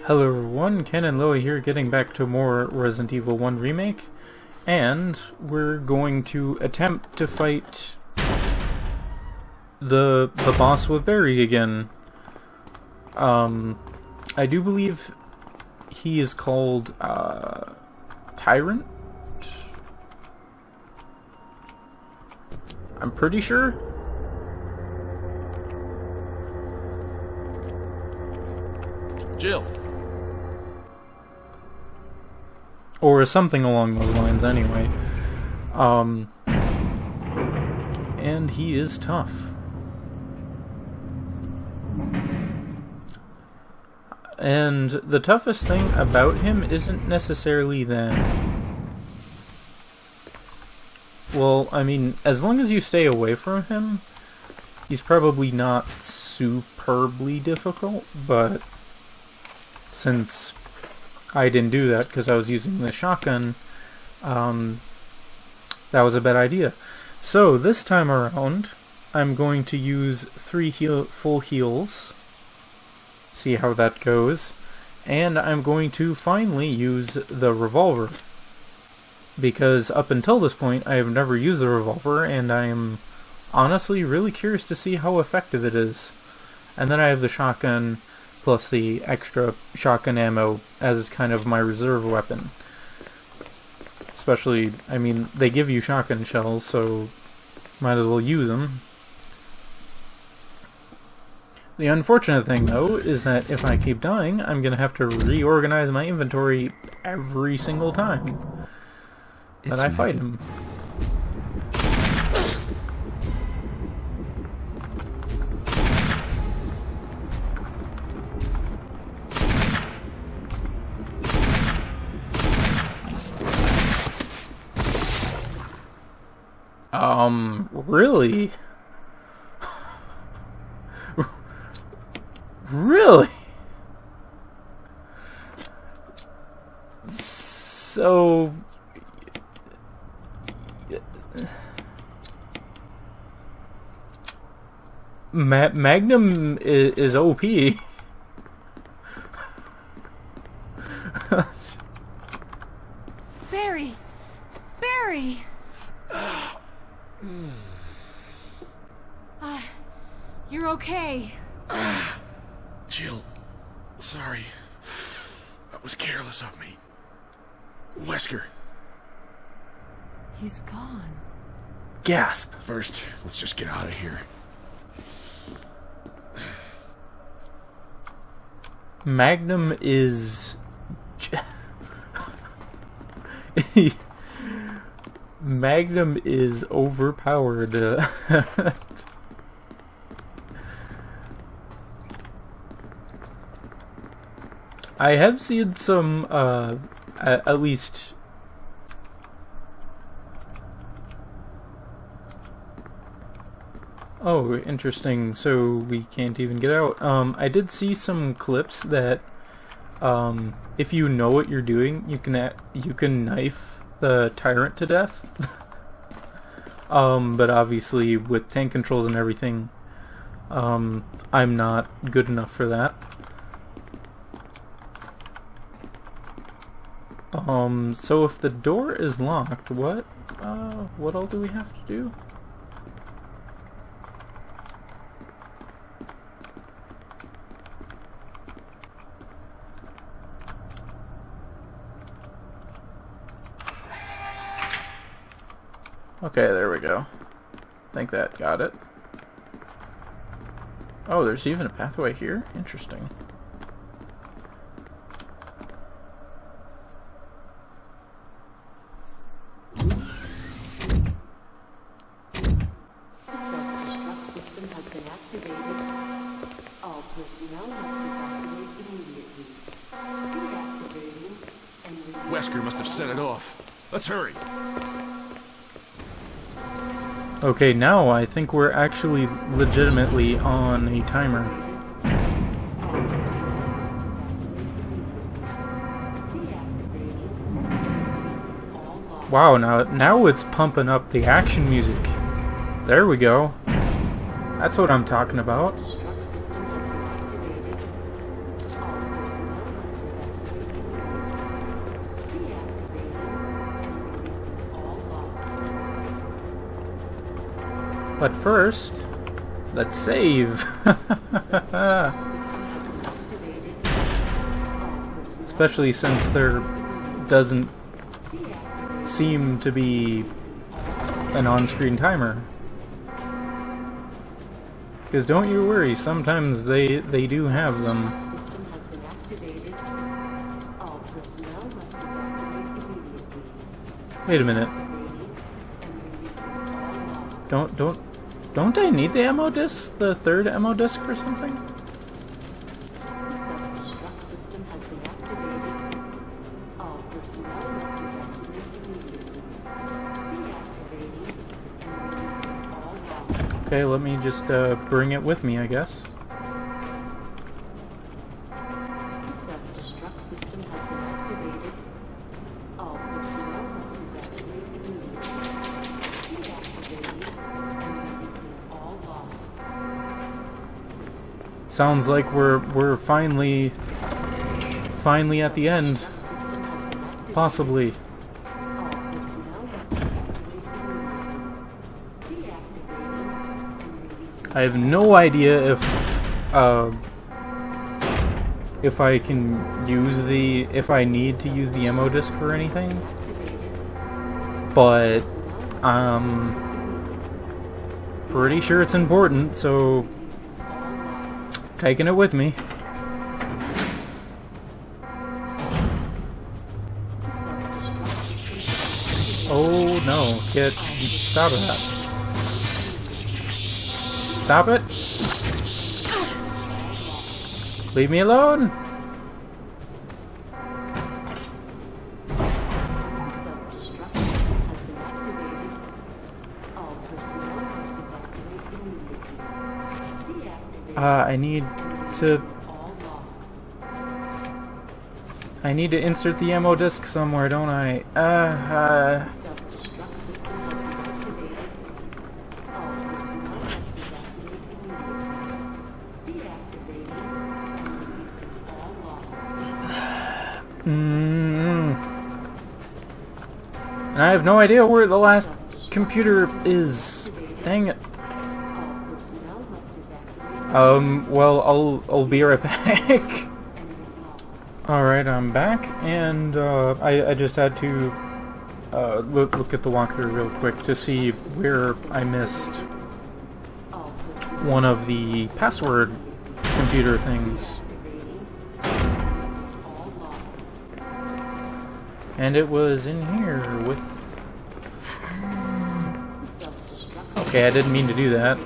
Hello everyone, Ken and Loa here, getting back to more Resident Evil 1 Remake, and we're going to attempt to fight the boss with Barry again. I do believe he is called Tyrant? I'm pretty sure. Jill. Or something along those lines, anyway. And he is tough. And the toughest thing about him isn't necessarily that... Well, I mean, as long as you stay away from him, he's probably not superbly difficult, but since I didn't do that because I was using the shotgun, that was a bad idea. So this time around, I'm going to use 3 full heals, see how that goes, and I'm going to finally use the revolver, because up until this point I have never used the revolver, and I am honestly really curious to see how effective it is. And then I have the shotgun plus the extra shotgun ammo as kind of my reserve weapon. Especially, I mean, they give you shotgun shells, so might as well use them. The unfortunate thing, though, is that if I keep dying, I'm going to have to reorganize my inventory every single time that I fight him. Really? Really? So... Magnum is OP. Barry! Barry! You're okay. Jill, sorry. That was careless of me. Wesker. He's gone. Gasp. First, let's just get out of here. Magnum is... Magnum is overpowered. I have seen some, at least... Oh, interesting. So we can't even get out. I did see some clips that, if you know what you're doing, you can knife the Tyrant to death. But obviously with tank controls and everything, I'm not good enough for that. So if the door is locked, what all do we have to do? Okay, there we go. I think that got it. Oh, there's even a pathway here? Interesting. Wesker must have set it off. Let's hurry. Okay, now I think we're actually legitimately on a timer. Wow, now it's pumping up the action music. There we go. That's what I'm talking about. But first, let's save. Especially since there doesn't seem to be an on-screen timer. Because don't you worry, sometimes they do have them. Wait a minute. Don't I need the ammo disc? The third ammo disc or something? Okay, let me just bring it with me, I guess. Sounds like we're finally at the end. Possibly. I have no idea if I can use if I need to use the ammo disc for anything, but I'm pretty sure it's important, so taking it with me. Oh no, kid, stop that. Stop it! Leave me alone! I need to insert the ammo disc somewhere, don't I? And I have no idea where the last computer is. Dang it. Well, I'll be right back. Alright, I'm back, and I just had to look at the walkthrough real quick to see where I missed one of the password computer things. And it was in here with... Okay, I didn't mean to do that.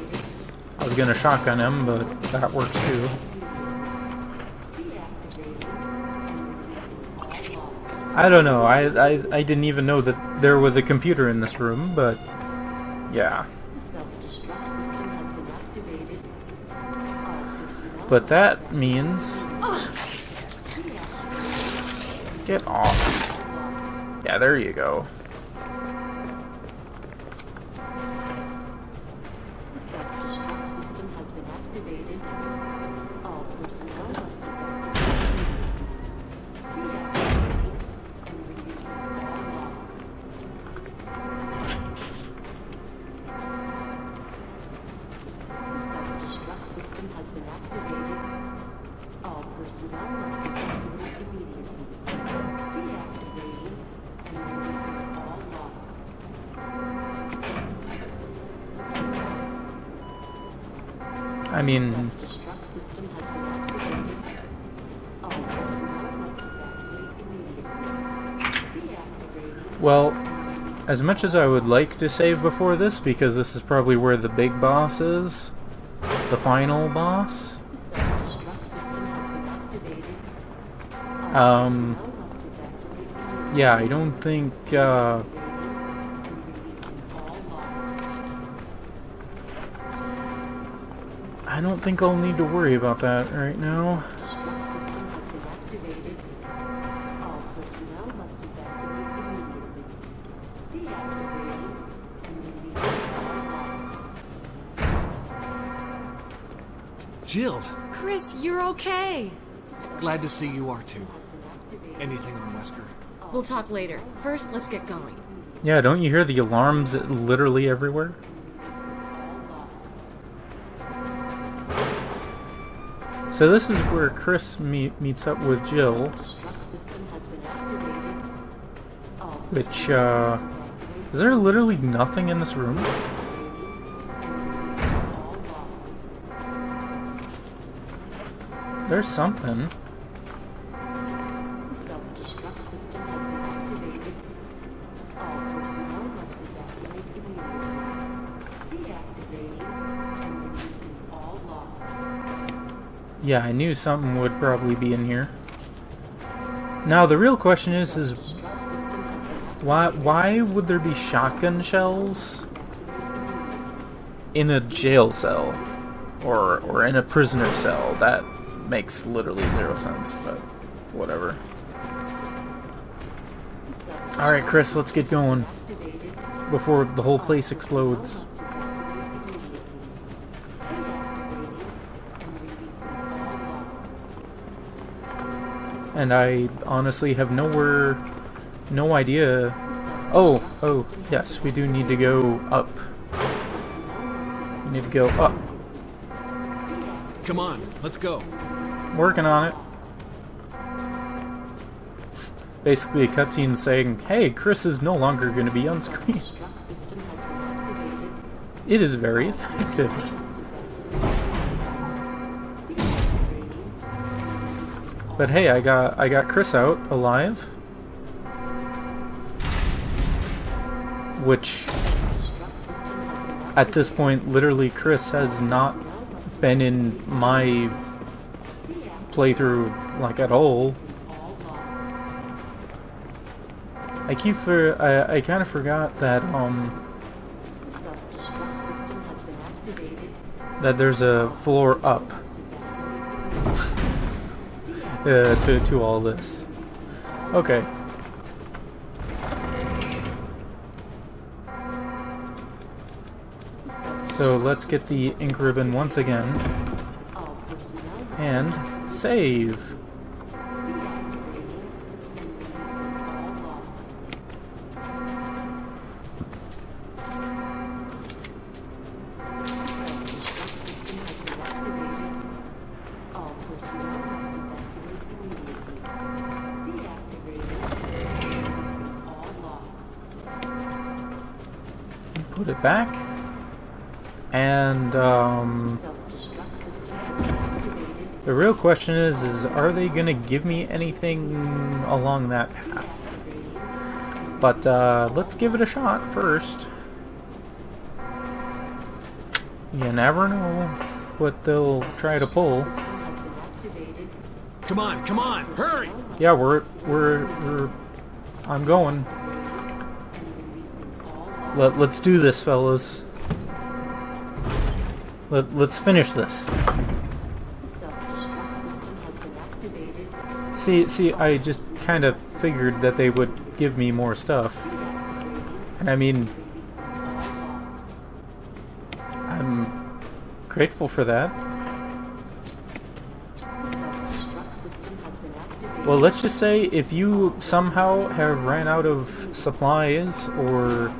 I was gonna shotgun him, but that works too. I don't know, I didn't even know that there was a computer in this room, but yeah. But that means... Get off. Yeah, there you go. I mean... Well, as much as I would like to save before this, because this is probably where the big boss is, the final boss, yeah, I don't think, I don't think I'll need to worry about that right now. Jill! Chris, you're okay. Glad to see you are too. Anything on Wesker? We'll talk later. First, let's get going. Yeah, don't you hear the alarms literally everywhere? So this is where Chris meets up with Jill, which, is there literally nothing in this room? There's something. Yeah, I knew something would probably be in here. Now the real question is why would there be shotgun shells in a jail cell or in a prisoner cell? That makes literally zero sense, but whatever. Alright, Chris, let's get going before the whole place explodes. And I honestly have no idea. Oh, yes, we do need to go up. We need to go up. Come on, let's go. Working on it. Basically a cutscene saying, hey, Chris is no longer going to be on screen. It is very effective. But hey, I got Chris out alive, which at this point, literally, Chris has not been in my playthrough like at all. I kind of forgot that that there's a floor up. To all this. Okay. So let's get the ink ribbon once again. And save. Put it back, and the real question is are they gonna give me anything along that path? But let's give it a shot first. You never know what they'll try to pull. Come on, hurry! Yeah, I'm going. Let's do this, fellas. Let's finish this. See, I just kind of figured that they would give me more stuff. And I mean, I'm grateful for that. Well, let's just say if you somehow have ran out of supplies or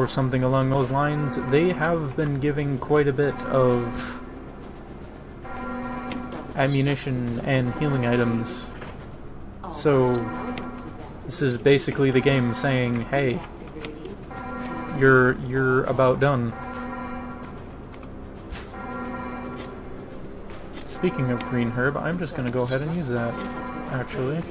something along those lines, they have been giving quite a bit of ammunition and healing items. So this is basically the game saying, hey, you're about done. Speaking of green herb, I'm just gonna go ahead and use that, actually.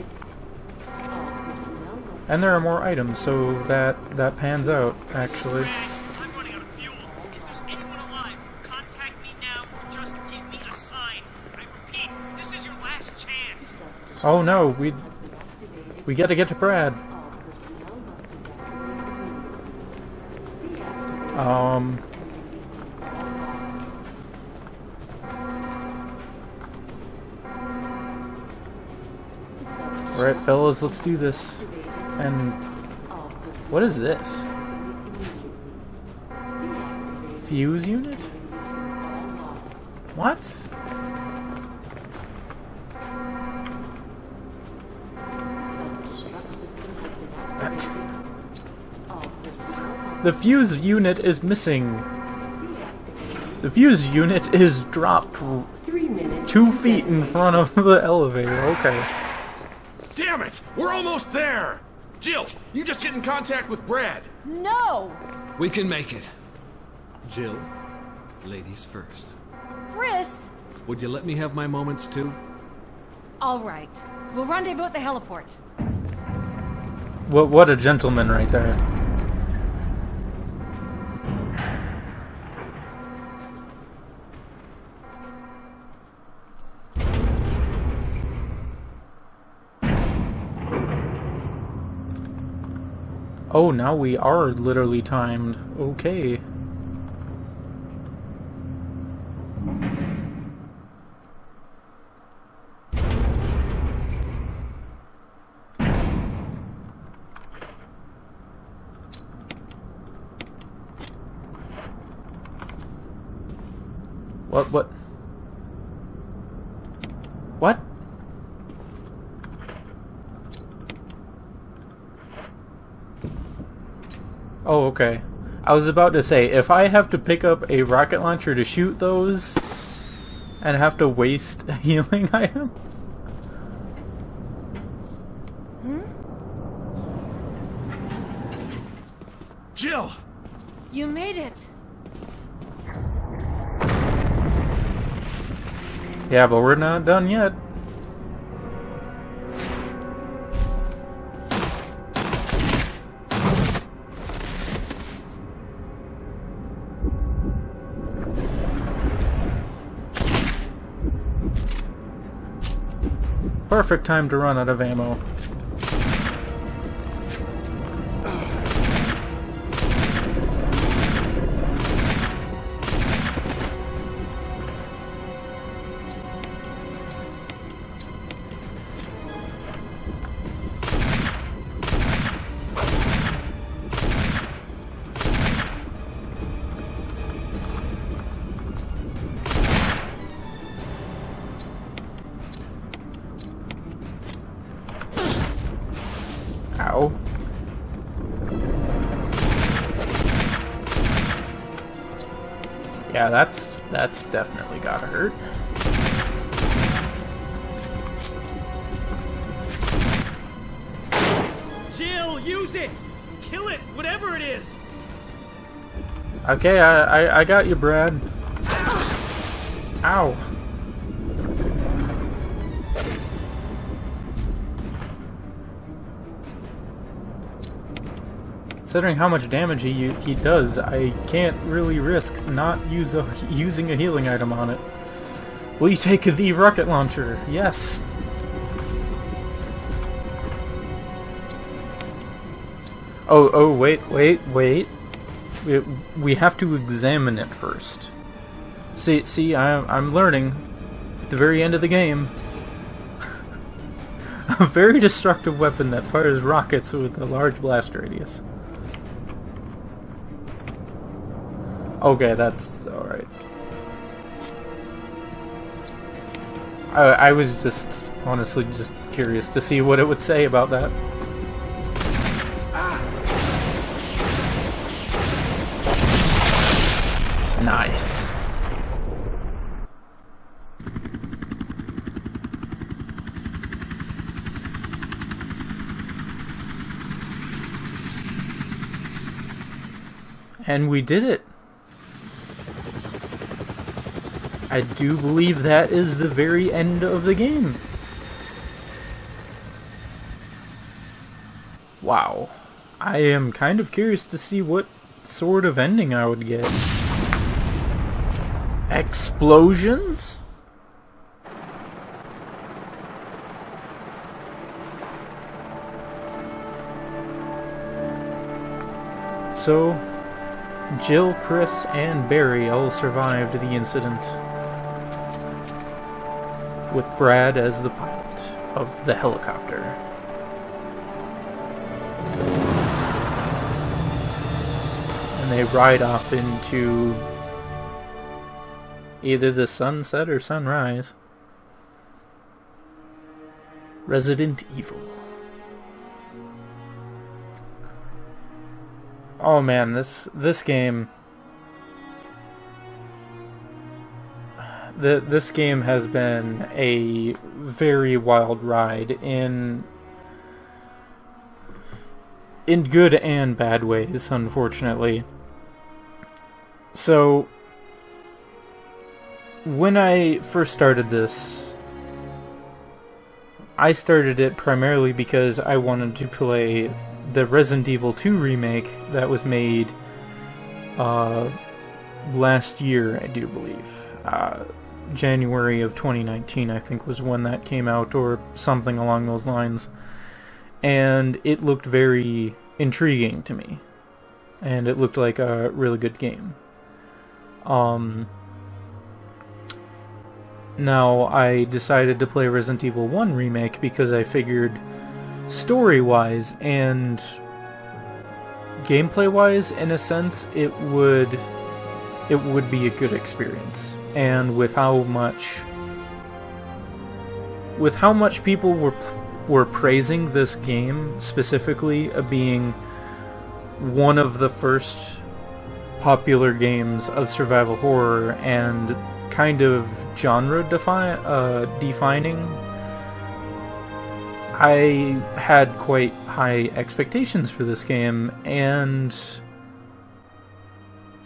And there are more items, so that pans out, actually. I'm running out of fuel. If there's anyone alive, contact me now or just give me a sign. I repeat, this is your last chance. Oh no, we gotta get to Brad. Alright, fellas, let's do this. And what is this? Fuse unit? What? The fuse unit is missing. The fuse unit is dropped 3 minutes. 2 feet in front of the elevator. Okay. Damn it! We're almost there! Jill, you just get in contact with Brad. No! We can make it. Jill, ladies first. Chris! Would you let me have my moments too? All right. We'll rendezvous at the heliport. What a gentleman right there. Oh, now we are literally timed. Okay. What? What? Oh, okay. I was about to say, if I have to pick up a rocket launcher to shoot those, and have to waste a healing item? Jill! You made it. Yeah, but we're not done yet. Perfect time to run out of ammo. Ow. Yeah, that's definitely gotta hurt. Jill, use it! Kill it, whatever it is! Okay, I got you, Brad. Ow. Considering how much damage he does, I can't really risk not using a healing item on it. Will you take the rocket launcher? Yes. Oh, wait. We have to examine it first. See, I'm learning at the very end of the game. A very destructive weapon that fires rockets with a large blast radius. Okay, that's alright. I was just, honestly, just curious to see what it would say about that. Nice. And we did it. I do believe that is the very end of the game. Wow. I am kind of curious to see what sort of ending I would get. Explosions? So, Jill, Chris, and Barry all survived the incident, with Brad as the pilot of the helicopter. And they ride off into either the sunset or sunrise. Resident Evil. Oh man, this game, this game has been a very wild ride in good and bad ways, unfortunately. So, when I first started this, I started it primarily because I wanted to play the Resident Evil 2 remake that was made last year, I do believe. January of 2019, I think, was when that came out, or something along those lines. And it looked very intriguing to me. And it looked like a really good game. Now, I decided to play Resident Evil 1 Remake because I figured story-wise and gameplay-wise, in a sense, it would be a good experience. And with how much people were praising this game, specifically being one of the first popular games of survival horror and kind of genre defining, I had quite high expectations for this game, and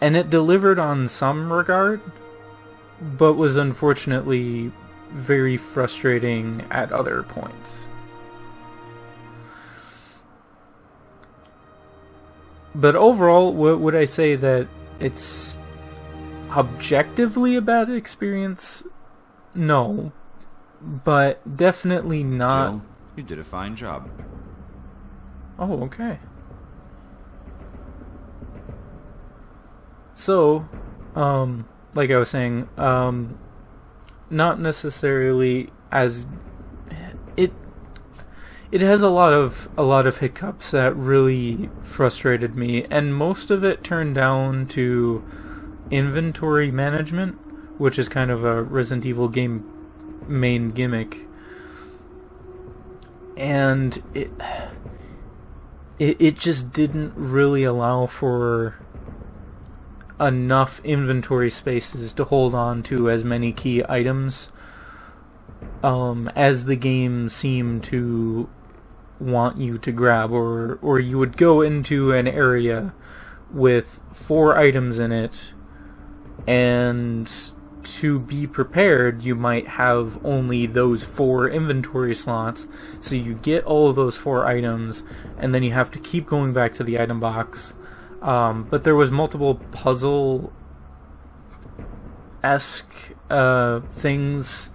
it delivered on some regard, but was unfortunately very frustrating at other points. But overall, would I say that it's objectively a bad experience? No. But definitely not... Jill, you did a fine job. Oh, okay. So, like I was saying, not necessarily as... It has a lot of hiccups that really frustrated me, and most of it turned down to inventory management, which is kind of a Resident Evil game main gimmick. And it just didn't really allow for enough inventory spaces to hold on to as many key items as the game seemed to want you to grab, or you would go into an area with 4 items in it, and to be prepared you might have only those 4 inventory slots, so you get all of those 4 items and then you have to keep going back to the item box. But there was multiple puzzle-esque things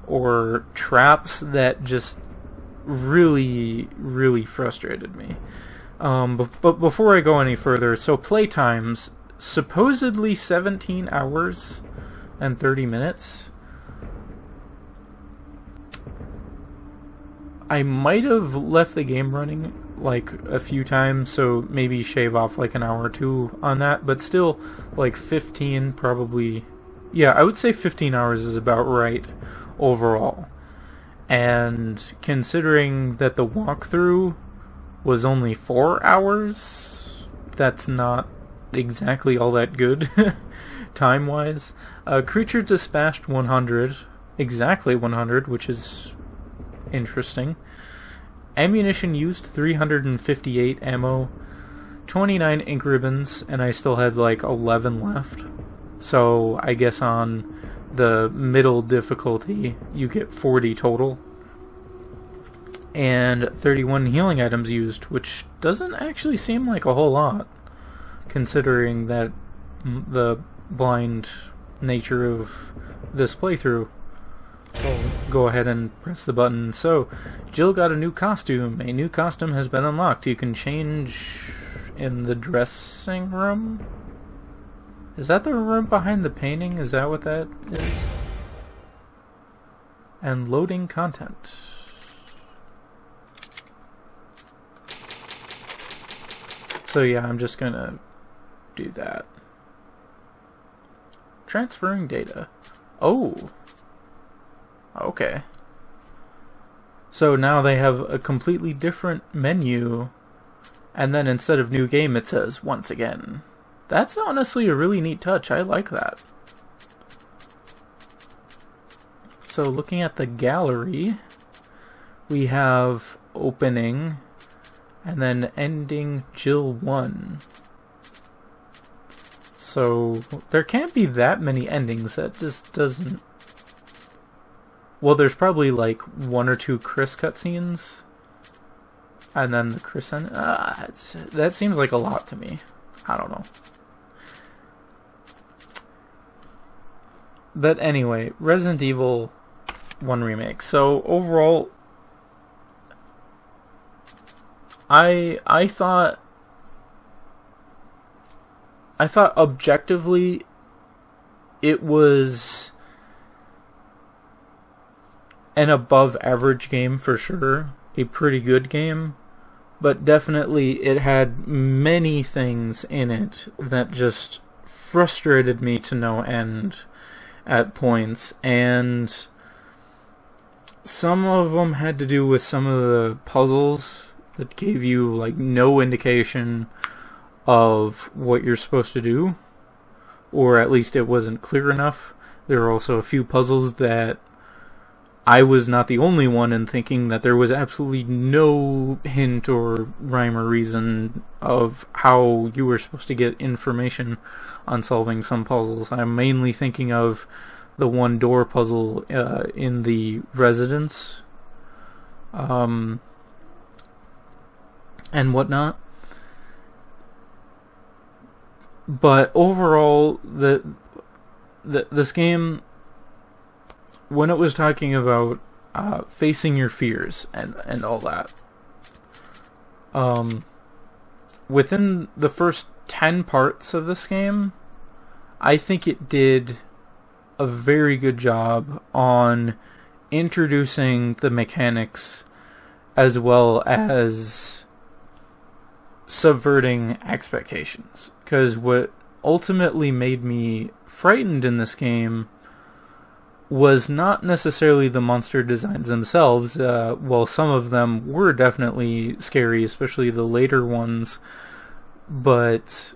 or traps that just really, really frustrated me. But before I go any further, so playtimes, supposedly 17 hours and 30 minutes. I might have left the game running like a few times, so maybe shave off like an hour or 2 on that, but still like 15 probably. Yeah, I would say 15 hours is about right overall. And considering that the walkthrough was only 4 hours, that's not exactly all that good time-wise. Creature dispatched 100, exactly 100, which is interesting. Ammunition used 358 ammo, 29 ink ribbons, and I still had like 11 left. So I guess on the middle difficulty you get 40 total. And 31 healing items used, which doesn't actually seem like a whole lot, considering that the blind nature of this playthrough. So go ahead and press the button. So Jill got a new costume. A new costume has been unlocked. You can change in the dressing room. Is that the room behind the painting? Is that what that is? And loading content. So yeah, I'm just gonna do that. Transferring data. Oh. Okay. So now they have a completely different menu, and then instead of new game it says once again. That's honestly a really neat touch. I like that. So looking at the gallery, we have opening and then ending Jill 1. So there can't be that many endings. That just doesn't... Well, there's probably like 1 or 2 Chris cutscenes. And then the Chris end... that seems like a lot to me. I don't know. But anyway, Resident Evil 1 Remake. So overall, I thought objectively it was an above average game for sure. A pretty good game. But definitely it had many things in it that just frustrated me to no end at points, and some of them had to do with some of the puzzles that gave you like no indication of what you're supposed to do, or at least it wasn't clear enough. There were also a few puzzles that I was not the only one in thinking that there was absolutely no hint or rhyme or reason of how you were supposed to get information on solving some puzzles. I'm mainly thinking of the one door puzzle in the residence and whatnot. But overall, this game, when it was talking about facing your fears and all that, within the first 10 parts of this game, I think it did a very good job on introducing the mechanics as well as subverting expectations. Because what ultimately made me frightened in this game was not necessarily the monster designs themselves. Well, some of them were definitely scary, especially the later ones. But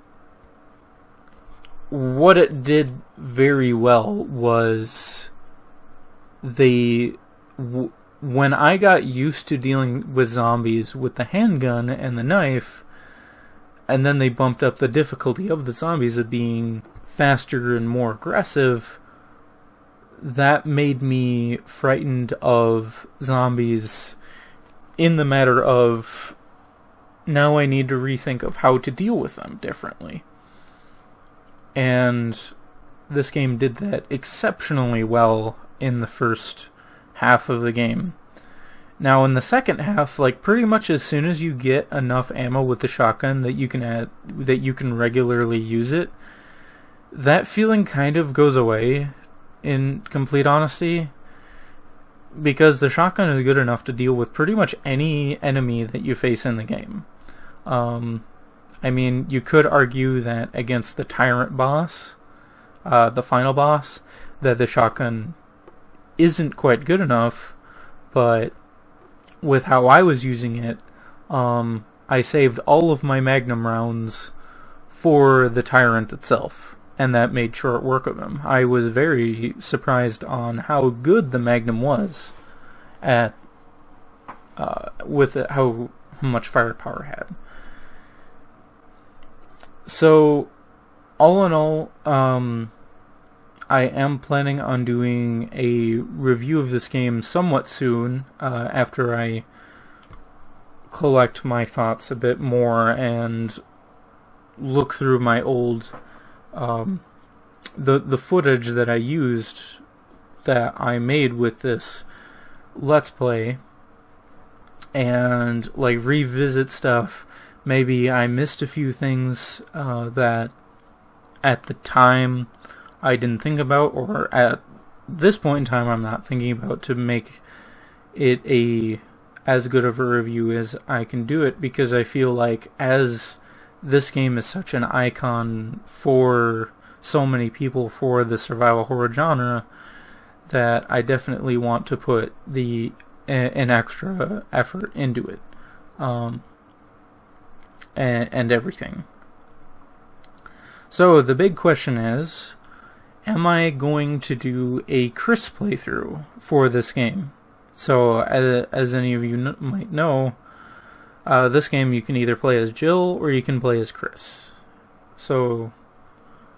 what it did very well was when I got used to dealing with zombies with the handgun and the knife, and then they bumped up the difficulty of the zombies of being faster and more aggressive, that made me frightened of zombies in the matter of now I need to rethink of how to deal with them differently. And this game did that exceptionally well in the first half of the game. Now in the second half, like pretty much as soon as you get enough ammo with the shotgun that you can regularly use it, that feeling kind of goes away, in complete honesty, because the shotgun is good enough to deal with pretty much any enemy that you face in the game. I mean, you could argue that against the Tyrant boss, the final boss, that the shotgun isn't quite good enough, but with how I was using it, I saved all of my Magnum rounds for the Tyrant itself, and that made short work of him. I was very surprised on how good the Magnum was at with how much firepower it had. So, all in all, I am planning on doing a review of this game somewhat soon, after I collect my thoughts a bit more and look through my old, the footage that I used, that I made with this Let's Play, and like revisit stuff. Maybe I missed a few things that at the time I didn't think about, or at this point in time I'm not thinking about, to make it as good of a review as I can do it, because I feel like as this game is such an icon for so many people for the survival horror genre, that I definitely want to put an extra effort into it, and everything. So the big question is, am I going to do a Chris playthrough for this game? So, as any of you might know, this game you can either play as Jill or you can play as Chris. So,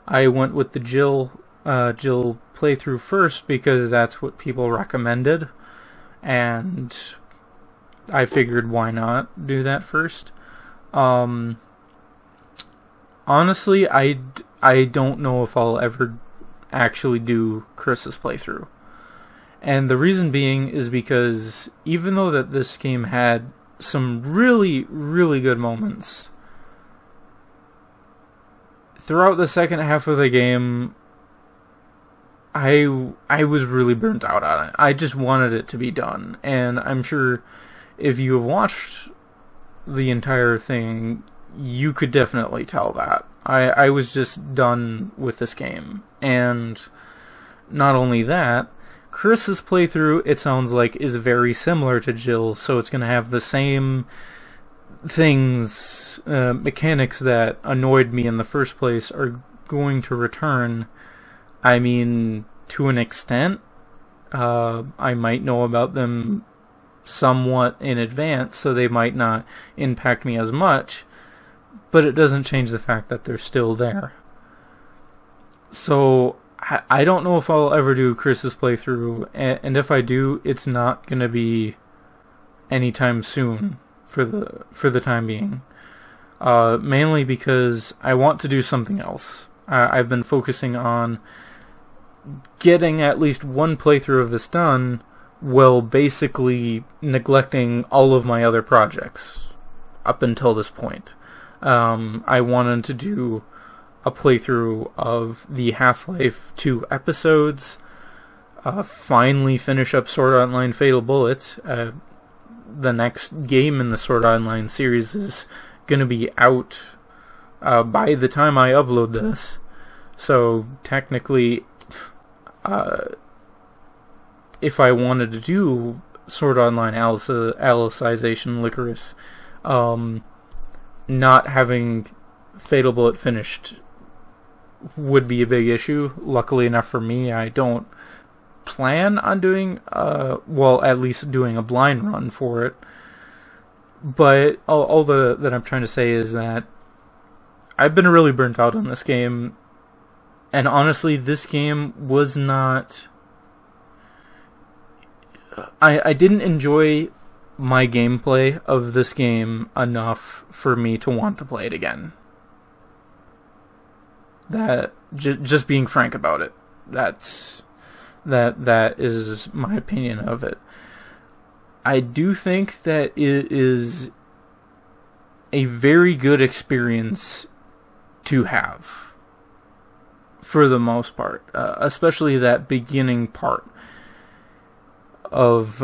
I went with the Jill playthrough first because that's what people recommended, and I figured why not do that first. Honestly, I don't know if I'll ever actually do Chris's playthrough. And the reason being is because even though that this game had some really, really good moments, throughout the second half of the game, I was really burnt out on it. I just wanted it to be done. And I'm sure if you have watched the entire thing, you could definitely tell that. I was just done with this game. And not only that, Chris's playthrough, it sounds like, is very similar to Jill's, so it's going to have the same things, mechanics that annoyed me in the first place are going to return. I mean, to an extent, I might know about them somewhat in advance, so they might not impact me as much, but it doesn't change the fact that they're still there. So, I don't know if I'll ever do Chris's playthrough, and if I do, it's not going to be anytime soon for the time being. Mainly because I want to do something else. I've been focusing on getting at least one playthrough of this done, while basically neglecting all of my other projects up until this point. I wanted to do a playthrough of the Half-Life 2 episodes, finally finish up Sword Art Online Fatal Bullet. The next game in the Sword Art Online series is going to be out by the time I upload this. So technically, if I wanted to do Sword Art Online Alicization Licorice, not having Fatal Bullet finished would be a big issue. Luckily enough for me, I don't plan on doing, at least doing a blind run for it. But all that I'm trying to say is that I've been really burnt out on this game, and honestly, this game was not... I didn't enjoy my gameplay of this game enough for me to want to play it again. That just being frank about it, that is my opinion of it. I do think that it is a very good experience to have, for the most part, especially that beginning part of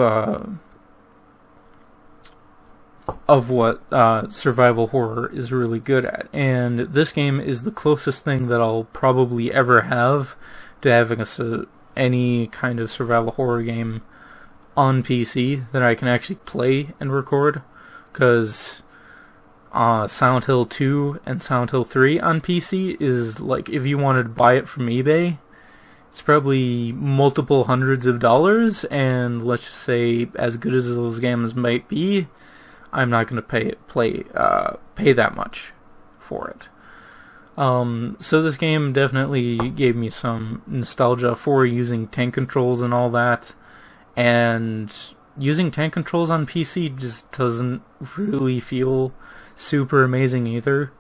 what survival horror is really good at. And this game is the closest thing that I'll probably ever have to having any kind of survival horror game on PC that I can actually play and record, because Silent Hill 2 and Silent Hill 3 on PC is like, if you wanted to buy it from eBay, it's probably multiple hundreds of dollars, and let's just say, as good as those games might be, I'm not going to pay that much for it. So this game definitely gave me some nostalgia for using tank controls and all that, and using tank controls on PC just doesn't really feel super amazing either.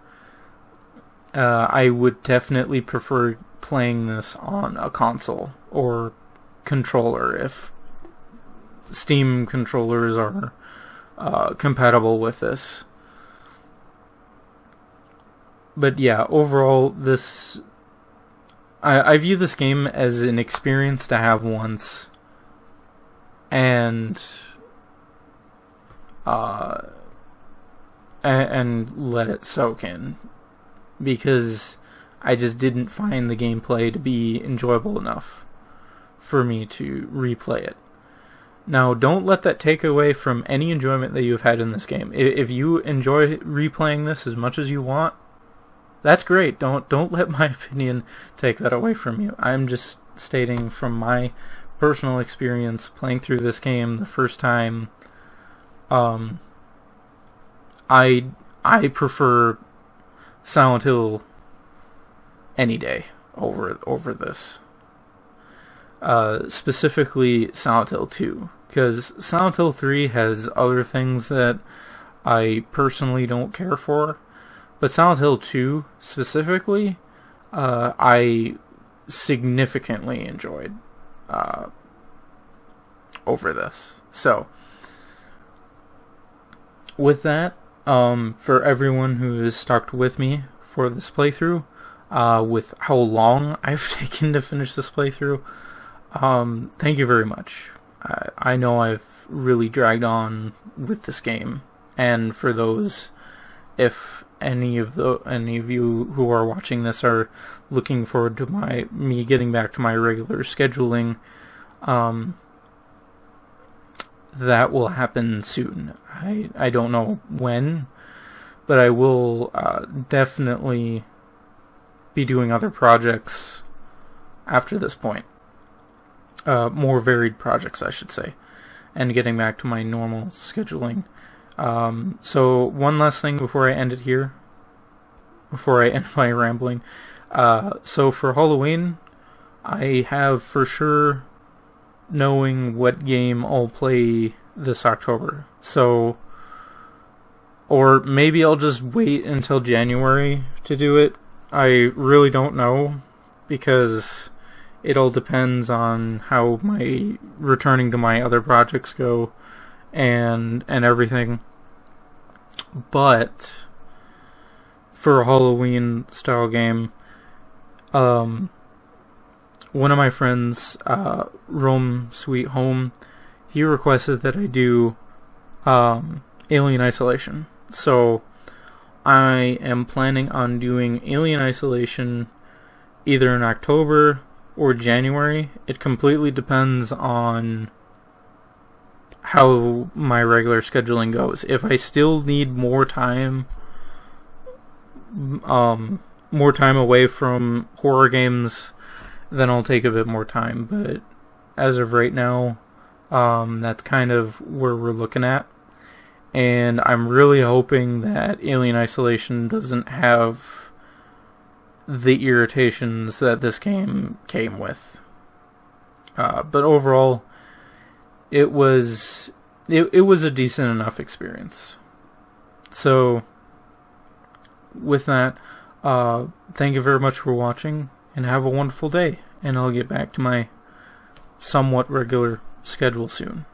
I would definitely prefer playing this on a console or controller if Steam controllers are compatible with this. But yeah, overall, I view this game as an experience to have once, and let it soak in, because I just didn't find the gameplay to be enjoyable enough for me to replay it. Now, don't let that take away from any enjoyment that you've had in this game. If you enjoy replaying this as much as you want, that's great. Don't let my opinion take that away from you. I'm just stating from my personal experience playing through this game the first time. I prefer Silent Hill any day over this. Specifically Silent Hill 2, because Silent Hill 3 has other things that I personally don't care for, but Silent Hill 2 specifically, I significantly enjoyed over this. So, with that, for everyone who has stuck with me for this playthrough, with how long I've taken to finish this playthrough, thank you very much. I know I've really dragged on with this game, and for those, if any of you who are watching this are looking forward to me getting back to my regular scheduling, that will happen soon. I don't know when, but I will definitely be doing other projects after this point. More varied projects, I should say, and getting back to my normal scheduling. So one last thing before I end it here, before I end my rambling. So for Halloween, I have for sure knowing what game I'll play this October. So, or maybe I'll just wait until January to do it. I really don't know, because it all depends on how my returning to my other projects go and everything. But for a Halloween style game, one of my friends, Rome Sweet Home, he requested that I do Alien Isolation. So I am planning on doing Alien Isolation either in October or January. It completely depends on how my regular scheduling goes. If I still need more time away from horror games, then I'll take a bit more time. But as of right now, that's kind of where we're looking at. And I'm really hoping that Alien Isolation doesn't have the irritations that this game came with. But overall, it was a decent enough experience. So, with that, thank you very much for watching, and have a wonderful day. And I'll get back to my somewhat regular schedule soon.